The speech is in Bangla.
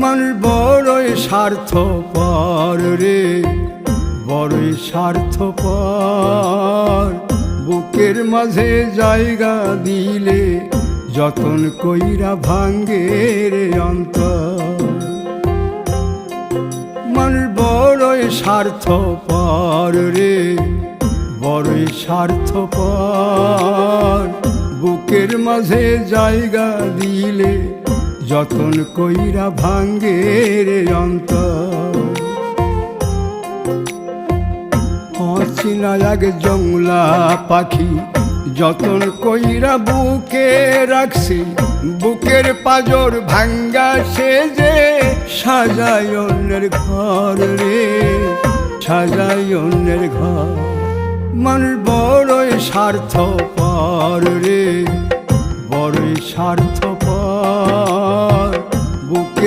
মানুষ বড়ই স্বার্থপর রে, বড়ই স্বার্থপর। বুকের মাঝে জায়গা দিলে যতন কইরা ভাঙ্গে রে অন্তর। মানুষ বড়ই স্বার্থপর রে, বড়ই স্বার্থপর। বুকের মাঝে জায়গা দিলে যতন কইরা ভাঙ্গে রে অন্তর। অচিনা এক জংলা পাখি যতন কইরা বুকে রাখছি, বুকের পাজর ভাঙ্গা সে যে সাজায় অন্যের ঘর রে, সাজায় অন্যের ঘর। মানুষ বড়ই স্বার্থপর রে, বড়ই স্বার্থপর। বুকের